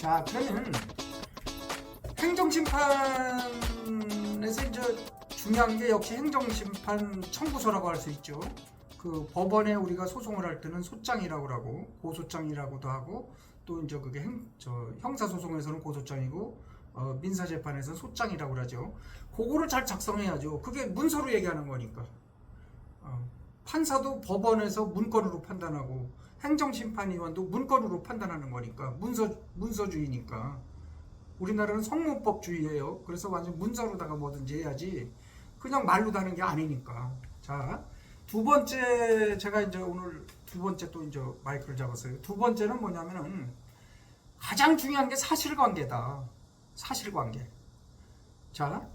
자, 그러면 행정심판에서 이제 중요한 게 역시 행정심판 청구서라고 할 수 있죠. 그 법원에 우리가 소송을 할 때는 소장이라고 하고 고소장이라고도 하고 또 이제 그게 형사소송에서는 고소장이고 민사재판에서는 소장이라고 하죠. 그거를 잘 작성해야죠. 그게 문서로 얘기하는 거니까. 판사도 법원에서 문건으로 판단하고 행정심판위원도 문건으로 판단하는 거니까 문서주의니까. 우리나라는 성문법주의예요. 그래서 완전 문서로다가 뭐든지 해야지 그냥 말로 다는 게 아니니까. 자, 두 번째 제가 이제 오늘 두 번째 또 이제 마이크를 잡았어요. 두 번째는 뭐냐면은 가장 중요한 게 사실관계다. 사실관계. 자,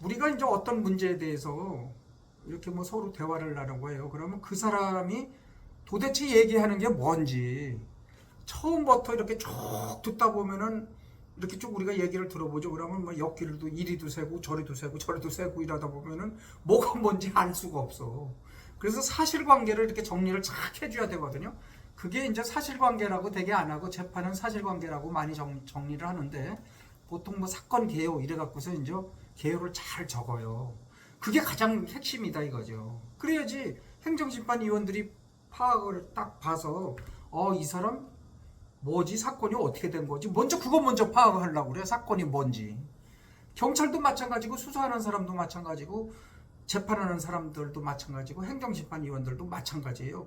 우리가 이제 어떤 문제에 대해서 이렇게 뭐 서로 대화를 나누고 해요. 그러면 그 사람이 도대체 얘기하는 게 뭔지 처음부터 이렇게 쭉 듣다 보면은 이렇게 쭉 우리가 얘기를 들어보죠. 그러면 뭐 옆길도 이리도 세고 저리도 세고 저리도 세고 이러다 보면은 뭐가 뭔지 알 수가 없어. 그래서 사실관계를 이렇게 정리를 착 해줘야 되거든요. 그게 이제 사실관계라고 되게 안 하고 재판은 사실관계라고 많이 정리를 하는데 보통 뭐 사건 개요 이래 갖고서 이제 개요를 잘 적어요. 그게 가장 핵심이다 이거죠. 그래야지 행정심판위원들이 파악을 딱 봐서 이 사람 뭐지 사건이 어떻게 된 거지 먼저 그거 먼저 파악을 하려고 그래. 사건이 뭔지. 경찰도 마찬가지고 수사하는 사람도 마찬가지고 재판하는 사람들도 마찬가지고 행정심판위원들도 마찬가지예요.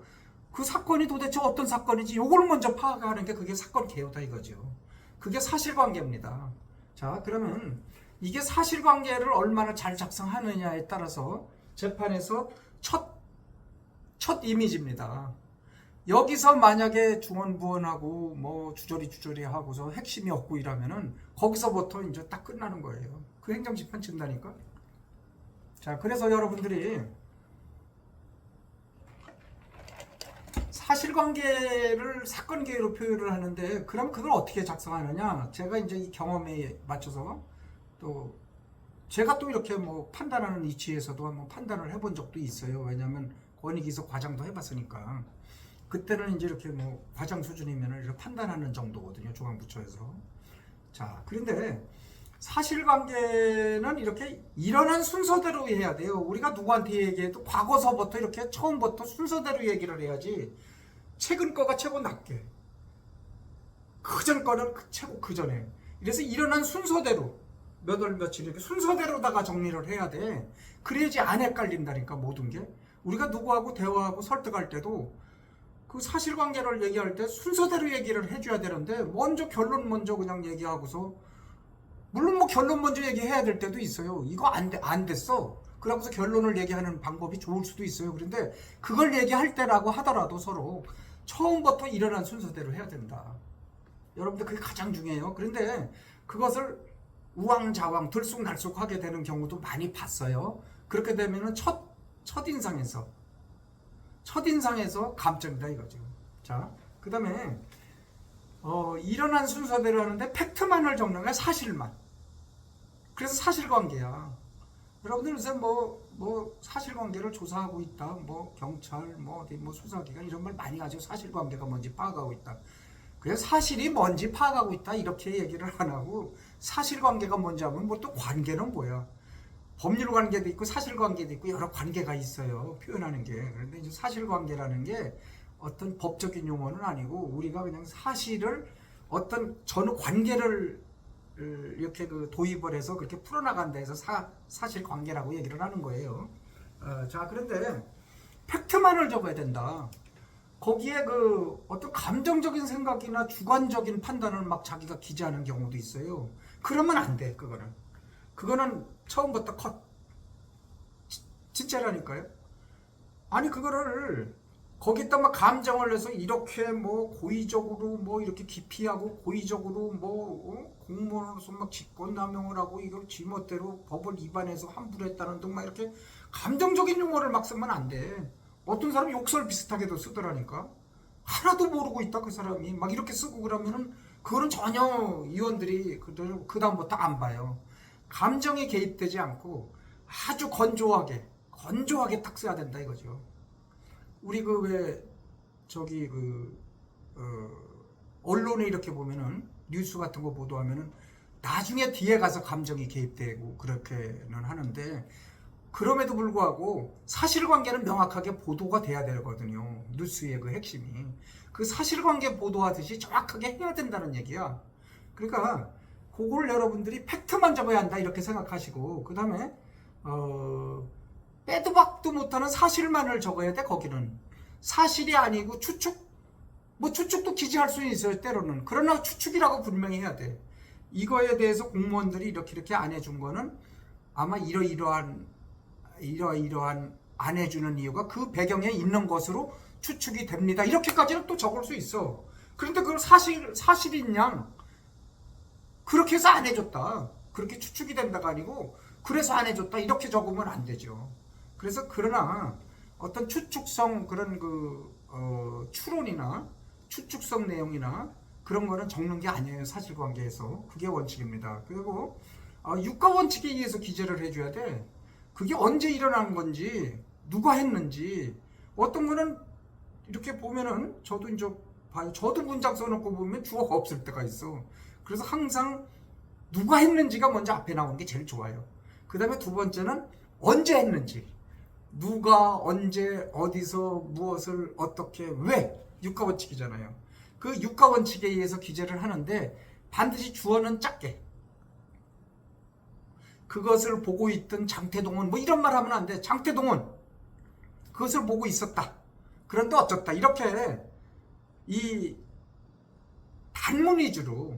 그 사건이 도대체 어떤 사건인지 요걸 먼저 파악하는 게 그게 사건 개요다 이거죠. 그게 사실관계입니다. 자, 그러면 이게 사실관계를 얼마나 잘 작성하느냐에 따라서 재판에서 첫 이미지입니다. 여기서 만약에 중언부언하고 뭐 주저리 하고서 핵심이 없고 이러면은 거기서부터 이제 딱 끝나는 거예요. 그 행정심판 친다니까. 자, 그래서 여러분들이 사실관계를 사건계로 표현을 하는데 그럼 그걸 어떻게 작성하느냐? 제가 이제 이 경험에 맞춰서 또 제가 또 이렇게 뭐 판단하는 이치에서도 한번 판단을 해본 적도 있어요. 왜냐하면 권익위서 과장도 해봤으니까. 그때는 이제 이렇게 뭐 과장 수준이면 이렇게 판단하는 정도거든요. 중앙부처에서. 자, 그런데 사실관계는 이렇게 일어난 순서대로 해야 돼요. 우리가 누구한테 얘기해도 과거서부터 이렇게 처음부터 순서대로 얘기를 해야지 최근 거가 최고 낮게 그전 거는 최고 그전에 이래서 일어난 순서대로 몇 월 며칠 이렇게 순서대로다가 정리를 해야 돼. 그래야지 안 헷갈린다니까 모든 게. 우리가 누구하고 대화하고 설득할 때도 그 사실관계를 얘기할 때 순서대로 얘기를 해줘야 되는데 먼저 결론 먼저 그냥 얘기하고서 물론 뭐 결론 먼저 얘기해야 될 때도 있어요. 이거 안 됐어. 그러고서 결론을 얘기하는 방법이 좋을 수도 있어요. 그런데 그걸 얘기할 때라고 하더라도 서로 처음부터 일어난 순서대로 해야 된다. 여러분들 그게 가장 중요해요. 그런데 그것을 우왕좌왕 들쑥날쑥하게 되는 경우도 많이 봤어요. 그렇게 되면은 첫인상에서 감점이다 이거죠. 자, 그 다음에 일어난 순서대로 하는데 팩트만을 적는 거야. 사실만. 그래서 사실관계야. 여러분들 요새 뭐 사실관계를 조사하고 있다. 뭐 경찰, 뭐 어디 뭐 수사기관 이런 말 많이 하죠. 사실관계가 뭔지 파악하고 있다. 그래서 사실이 뭔지 파악하고 있다 이렇게 얘기를 안 하고 사실관계가 뭔지 하면 뭐 또 관계는 뭐야? 법률관계도 있고 사실관계도 있고 여러 관계가 있어요. 표현하는 게. 그런데 이제 사실관계라는 게 어떤 법적인 용어는 아니고 우리가 그냥 사실을 어떤 전후 관계를 이렇게 그 도입을 해서 그렇게 풀어나간다 해서 사실관계라고 얘기를 하는 거예요. 자, 그런데 팩트만을 적어야 된다. 거기에 그 어떤 감정적인 생각이나 주관적인 판단을 막 자기가 기재하는 경우도 있어요. 그러면 안 돼. 그거는 처음부터 컷. 진짜라니까요. 아니 그거를 거기다 막 감정을 내서 이렇게 뭐 고의적으로 뭐 이렇게 기피하고 고의적으로 뭐 공무원으로서 막 직권남용을 하고 이걸 지멋대로 법을 위반해서 함부로 했다는 등 막 이렇게 감정적인 용어를 막 쓰면 안 돼. 어떤 사람이 욕설 비슷하게도 쓰더라니까. 하나도 모르고 있다 그 사람이 막 이렇게 쓰고 그러면은 그거는 전혀 위원들이 그 다음부터 안 봐요. 감정에 개입되지 않고 아주 건조하게 딱 써야 된다 이거죠. 우리 그 왜 저기 그 언론에 이렇게 보면은 뉴스 같은 거 보도하면은 나중에 뒤에 가서 감정이 개입되고 그렇게는 하는데, 그럼에도 불구하고 사실관계는 명확하게 보도가 돼야 되거든요. 뉴스의 그 핵심이. 그 사실관계 보도하듯이 정확하게 해야 된다는 얘기야. 그러니까 그걸 여러분들이 팩트만 적어야 한다 이렇게 생각하시고, 그 다음에 빼도 박도 못하는 사실만을 적어야 돼. 거기는 사실이 아니고 추측, 뭐 추측도 기재할 수 있어요 때로는. 그러나 추측이라고 분명히 해야 돼. 이거에 대해서 공무원들이 이렇게 안 해준 거는 아마 이러이러한 안 해주는 이유가 그 배경에 있는 것으로 추측이 됩니다. 이렇게까지는 또 적을 수 있어. 그런데 그걸 사실인 양 그렇게 해서 안 해줬다, 그렇게 추측이 된다가 아니고 그래서 안 해줬다 이렇게 적으면 안 되죠. 그래서 그러나 어떤 추측성 그런 추론이나 추측성 내용이나 그런 거는 적는 게 아니에요. 사실관계에서. 그게 원칙입니다. 그리고 유가 원칙에 의해서 기재를 해줘야 돼. 그게 언제 일어난 건지, 누가 했는지. 어떤 거는 이렇게 보면은 저도 이제 봐요. 저도 문장 써놓고 보면 주어가 없을 때가 있어. 그래서 항상 누가 했는지가 먼저 앞에 나오는 게 제일 좋아요. 그 다음에 두 번째는 언제 했는지. 누가 언제 어디서 무엇을 어떻게 왜. 유가 원칙이잖아요. 그 유가 원칙에 의해서 기재를 하는데 반드시 주어는 작게. 그것을 보고 있던 장태동은 뭐 이런 말 하면 안 돼. 장태동은 그것을 보고 있었다. 그런데 어쩌다. 이렇게 이 단문 위주로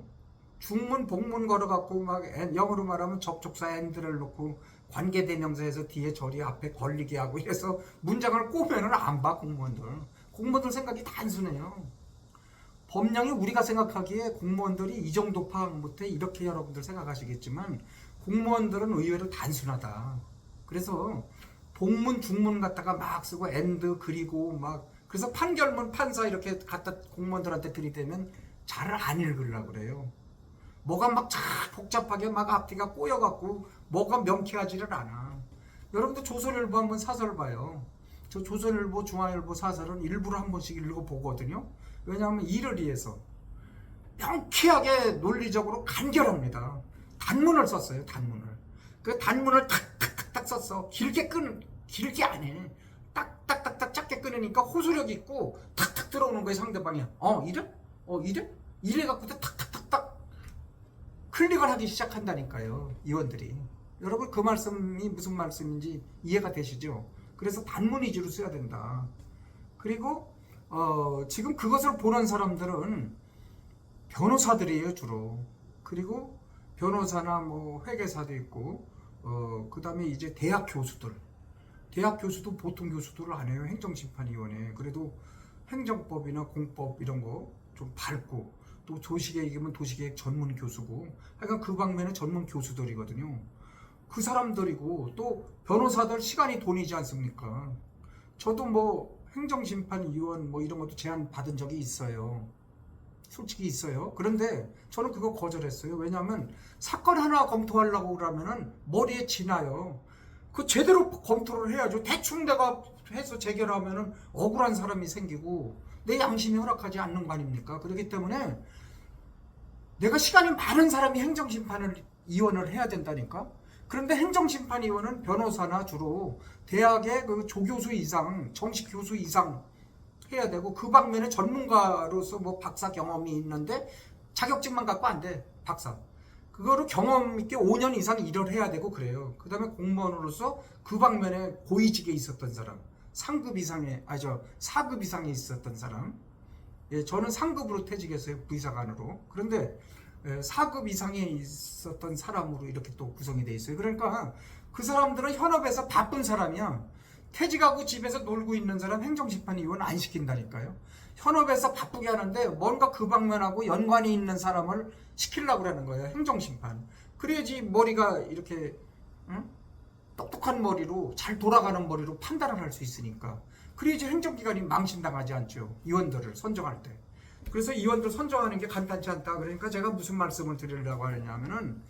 중문, 복문 걸어갖고 막 영어로 말하면 접촉사 and를 놓고 관계대명사에서 뒤에 절이 앞에 걸리게 하고 이래서 문장을 꼬면은 안 봐. 공무원들 생각이 단순해요. 법령이 우리가 생각하기에 공무원들이 이 정도 파악 못해 이렇게 여러분들 생각하시겠지만 공무원들은 의외로 단순하다. 그래서 복문, 중문 갖다가 막 쓰고 and 그리고 막 그래서 판결문, 판사 이렇게 갖다 공무원들한테 들이대면 잘 안 읽으려고 그래요. 뭐가 막 복잡하게 막 앞뒤가 꼬여갖고 뭐가 명쾌하지를 않아. 여러분들 조선일보 한번 사설 봐요. 저 조선일보, 중앙일보 사설은 일부러 한 번씩 읽어보거든요. 왜냐하면 일을 위해서 명쾌하게 논리적으로 간결합니다. 단문을 썼어요. 단문을. 그 단문을 탁탁탁탁 썼어. 길게 안 해. 딱딱딱딱 짧게 끊으니까 호소력 있고 탁탁 들어오는 거예요. 상대방이. 이래? 이래? 이래갖고 탁탁탁탁 클릭을 하기 시작한다니까요. 의원들이. 여러분 그 말씀이 무슨 말씀인지 이해가 되시죠? 그래서 단문 위주로 써야 된다. 그리고 지금 그것을 보는 사람들은 변호사들이에요. 주로. 그리고 변호사나 뭐 회계사도 있고 그 다음에 이제 대학 교수들. 대학 교수도 보통 교수들을 안 해요. 행정심판위원회. 그래도 행정법이나 공법 이런 거 좀 밟고 또 도시계획이면 도시계획 전문 교수고 하여간 그 방면에 전문 교수들이거든요. 그 사람들이고 또 변호사들 시간이 돈이지 않습니까? 저도 뭐 행정심판위원 뭐 이런 것도 제안 받은 적이 있어요. 솔직히 있어요. 그런데 저는 그거 거절했어요. 왜냐하면 사건 하나 검토하려고 그러면은 머리에 지나요. 그 제대로 검토를 해야죠. 대충 내가 해서 재결하면은 억울한 사람이 생기고 내 양심이 허락하지 않는 거 아닙니까? 그렇기 때문에 내가 시간이 많은 사람이 행정심판위원을 해야 된다니까. 그런데 행정심판위원은 변호사나 주로 대학의 그 조교수 이상, 정식 교수 이상 해야 되고 그 방면에 전문가로서 뭐 박사 경험이 있는데 자격증만 갖고 안 돼. 박사. 그거로 경험 있게 5년 이상 일을 해야 되고 그래요. 그 다음에 공무원으로서 그 방면에 고위직에 있었던 사람, 상급 이상에, 4급 이상에 있었던 사람. 예, 저는 상급으로 퇴직했어요. 부의사관으로. 그런데 4급 이상에 있었던 사람으로 이렇게 또 구성이 돼 있어요. 그러니까 그 사람들은 현업에서 바쁜 사람이야. 퇴직하고 집에서 놀고 있는 사람 행정심판위원 안 시킨다니까요. 현업에서 바쁘게 하는데 뭔가 그 방면하고 연관이 있는 사람을 시키려고 그러는 거예요. 행정심판. 그래야지 머리가 이렇게 똑똑한 머리로 잘 돌아가는 머리로 판단을 할 수 있으니까. 그래야지 행정기관이 망신당하지 않죠. 의원들을 선정할 때. 그래서 의원들 선정하는 게 간단치 않다. 그러니까 제가 무슨 말씀을 드리려고 하느냐면은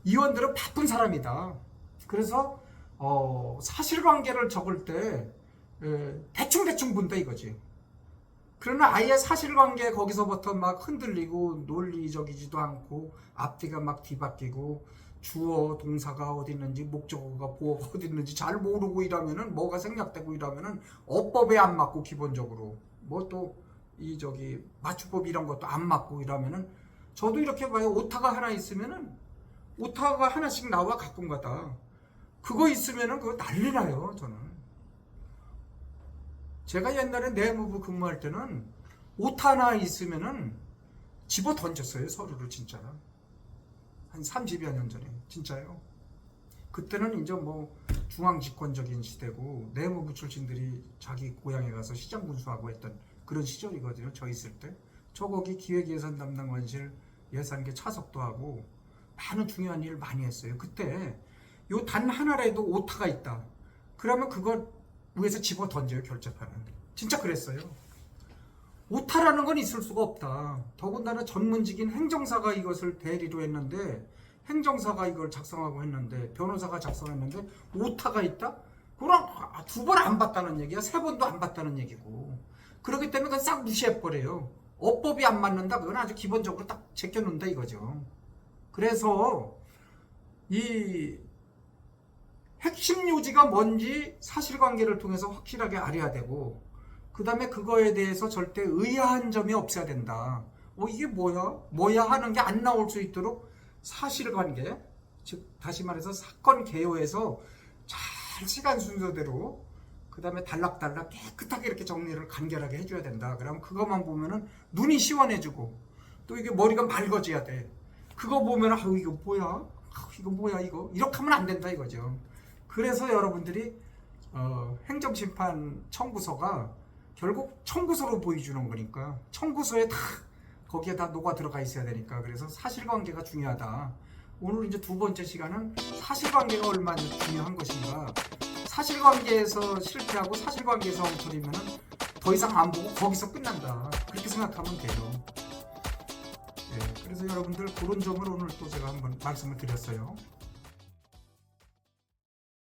의원들은 바쁜 사람이다. 그래서 사실관계를 적을 때 대충 본다 이거지. 그러나 아예 사실관계 거기서부터 막 흔들리고 논리적이지도 않고 앞뒤가 막 뒤바뀌고 주어 동사가 어디 있는지 목적어가 보어가 어디 있는지 잘 모르고 이러면은 뭐가 생략되고 이러면은 어법에 안 맞고 기본적으로 뭐 또 이 저기 맞춤법 이런 것도 안 맞고 이러면은 저도 이렇게 봐요. 오타가 하나 있으면은 오타가 하나씩 나와 가끔가다. 그거 있으면은 그거 난리 나요. 저는 제가 옛날에 내무부 근무할 때는 오타 하나 있으면은 집어 던졌어요. 서류를 진짜. 한 30여 년 전에 진짜요. 그때는 이제 뭐 중앙집권적인 시대고 내무부 출신들이 자기 고향에 가서 시장 군수하고 했던 그런 시절이거든요. 저 있을 때. 저 거기 기획예산 담당관실 예산계 차석도 하고 많은 중요한 일을 많이 했어요. 그때 요 단 하나라도 오타가 있다. 그러면 그걸 위에서 집어 던져요. 결재판은. 진짜 그랬어요. 오타라는 건 있을 수가 없다. 더군다나 전문직인 행정사가 이것을 대리로 했는데 행정사가 이걸 작성하고 했는데 변호사가 작성했는데 오타가 있다? 그럼 두 번 안 봤다는 얘기야. 세 번도 안 봤다는 얘기고. 그렇기 때문에 그건 싹 무시해버려요. 어법이 안 맞는다. 그건 아주 기본적으로 딱 제껴놓는다 이거죠. 그래서 이 핵심 요지가 뭔지 사실관계를 통해서 확실하게 알아야 되고 그 다음에 그거에 대해서 절대 의아한 점이 없어야 된다. 이게 뭐야? 뭐야 하는 게 안 나올 수 있도록 사실관계, 즉 다시 말해서 사건 개요에서 잘 시간 순서대로 그 다음에 달락달락 깨끗하게 이렇게 정리를 간결하게 해줘야 된다. 그러면 그것만 보면은 눈이 시원해지고 또 이게 머리가 맑아져야 돼. 그거 보면은 이거 뭐야? 이거 뭐야 이거? 이렇게 하면 안 된다 이거죠. 그래서 여러분들이 행정심판 청구서가 결국 청구서로 보여주는 거니까 청구서에 다 거기에 다 녹아 들어가 있어야 되니까 그래서 사실관계가 중요하다. 오늘 이제 두 번째 시간은 사실관계가 얼마나 중요한 것인가. 사실관계에서 실패하고 사실관계에서 엉터리면은 더 이상 안 보고 거기서 끝난다. 그렇게 생각하면 돼요. 네, 그래서 여러분들 그런 점을 오늘 또 제가 한번 말씀을 드렸어요.